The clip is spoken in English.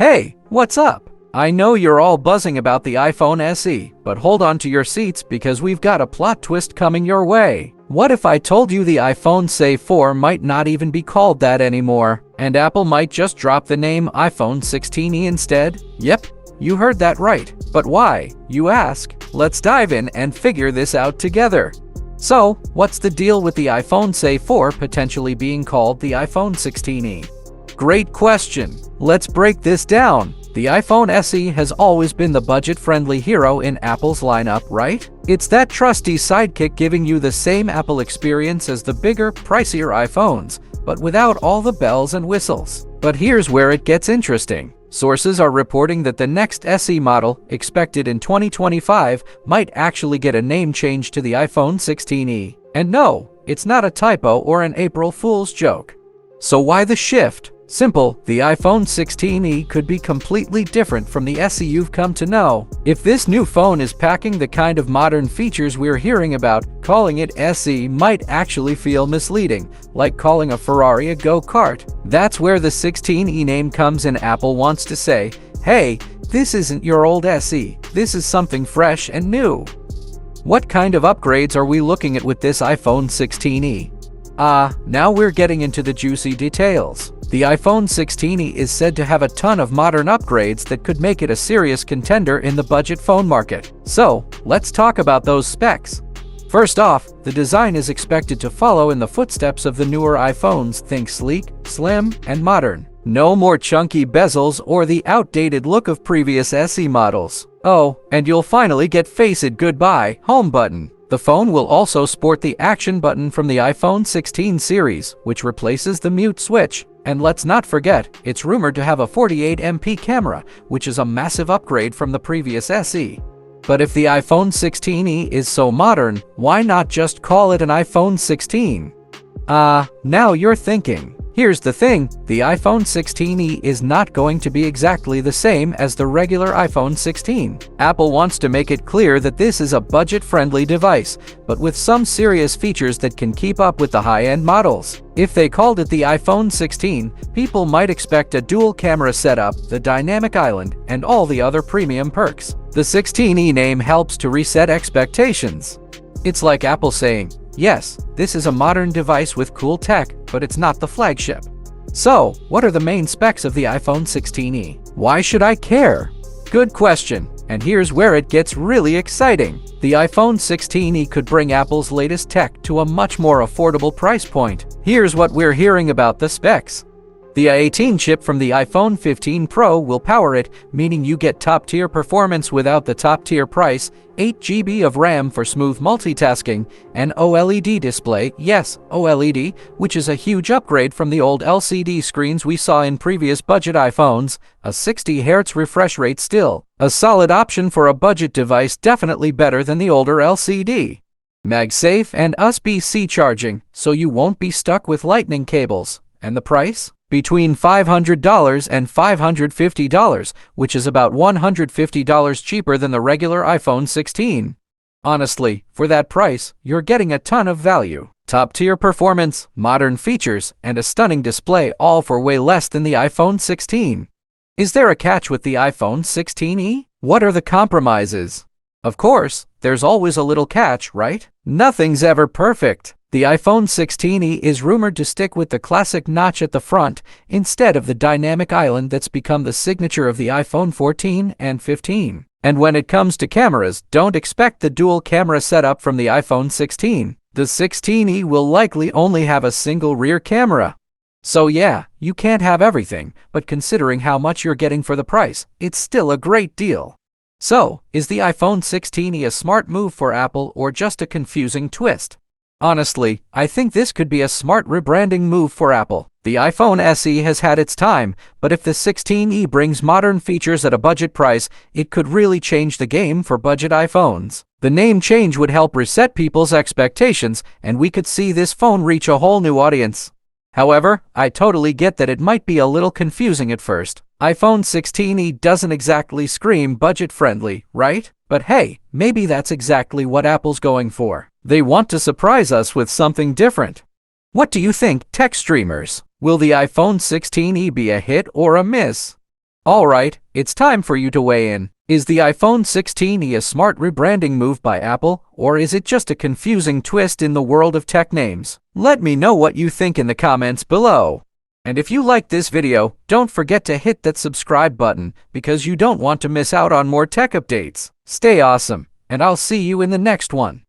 Hey, what's up? I know you're all buzzing about the iPhone SE, but hold on to your seats because we've got a plot twist coming your way. What if I told you the iPhone SE4 might not even be called that anymore, and Apple might just drop the name iPhone 16e instead? Yep, you heard that right. But why, you ask? Let's dive in and figure this out together. So, what's the deal with the iPhone SE4 potentially being called the iPhone 16e? Great question. Let's break this down. The iPhone SE has always been the budget-friendly hero in Apple's lineup, right? It's that trusty sidekick giving you the same Apple experience as the bigger, pricier iPhones, but without all the bells and whistles. But here's where it gets interesting. Sources are reporting that the next SE model, expected in 2025, might actually get a name change to the iPhone 16e. And no, it's not a typo or an April Fool's joke. So why the shift? Simple, the iPhone 16e could be completely different from the SE you've come to know. If this new phone is packing the kind of modern features we're hearing about, calling it SE might actually feel misleading, like calling a Ferrari a go-kart. That's where the 16e name comes in. Apple wants to say, hey, this isn't your old SE, this is something fresh and new. What kind of upgrades are we looking at with this iPhone 16e? Now we're getting into the juicy details. The iPhone 16e is said to have a ton of modern upgrades that could make it a serious contender in the budget phone market. So, let's talk about those specs. First off, the design is expected to follow in the footsteps of the newer iPhones. Think sleek, slim, and modern. No more chunky bezels or the outdated look of previous SE models. Oh, and you'll finally get Face It Goodbye home button. The phone will also sport the action button from the iPhone 16 series, which replaces the mute switch. And let's not forget, it's rumored to have a 48MP camera, which is a massive upgrade from the previous SE. But if the iPhone 16e is so modern, why not just call it an iPhone 16? Now you're thinking. Here's the thing, the iPhone 16e is not going to be exactly the same as the regular iPhone 16. Apple wants to make it clear that this is a budget-friendly device, but with some serious features that can keep up with the high-end models. If they called it the iPhone 16, people might expect a dual-camera setup, the dynamic island, and all the other premium perks. The 16e name helps to reset expectations. It's like Apple saying, yes, this is a modern device with cool tech, but it's not the flagship. So, what are the main specs of the iPhone 16e? Why should I care? Good question, and here's where it gets really exciting. The iPhone 16e could bring Apple's latest tech to a much more affordable price point. Here's what we're hearing about the specs. The A18 chip from the iPhone 15 Pro will power it, meaning you get top-tier performance without the top-tier price, 8 GB of RAM for smooth multitasking, an OLED display, yes, OLED, which is a huge upgrade from the old LCD screens we saw in previous budget iPhones, a 60Hz refresh rate still, a solid option for a budget device, definitely better than the older LCD. MagSafe and USB-C charging, so you won't be stuck with lightning cables. And the price? Between $500 and $550, which is about $150 cheaper than the regular iPhone 16. Honestly, for that price, you're getting a ton of value. Top-tier performance, modern features, and a stunning display, all for way less than the iPhone 16. Is there a catch with the iPhone 16e? What are the compromises? Of course, there's always a little catch, right? Nothing's ever perfect. The iPhone 16e is rumored to stick with the classic notch at the front instead of the dynamic island that's become the signature of the iPhone 14 and 15. And when it comes to cameras, don't expect the dual camera setup from the iPhone 16. The 16e will likely only have a single rear camera. So yeah, you can't have everything, but considering how much you're getting for the price, it's still a great deal. So, is the iPhone 16e a smart move for Apple or just a confusing twist? Honestly, I think this could be a smart rebranding move for Apple. The iPhone SE has had its time, but if the 16e brings modern features at a budget price, it could really change the game for budget iPhones. The name change would help reset people's expectations, and we could see this phone reach a whole new audience. However, I totally get that it might be a little confusing at first. iPhone 16e doesn't exactly scream budget-friendly, right? But hey, maybe that's exactly what Apple's going for. They want to surprise us with something different. What do you think, tech streamers? Will the iPhone 16e be a hit or a miss? Alright, it's time for you to weigh in. Is the iPhone 16e a smart rebranding move by Apple, or is it just a confusing twist in the world of tech names? Let me know what you think in the comments below. And if you liked this video, don't forget to hit that subscribe button because you don't want to miss out on more tech updates. Stay awesome, and I'll see you in the next one.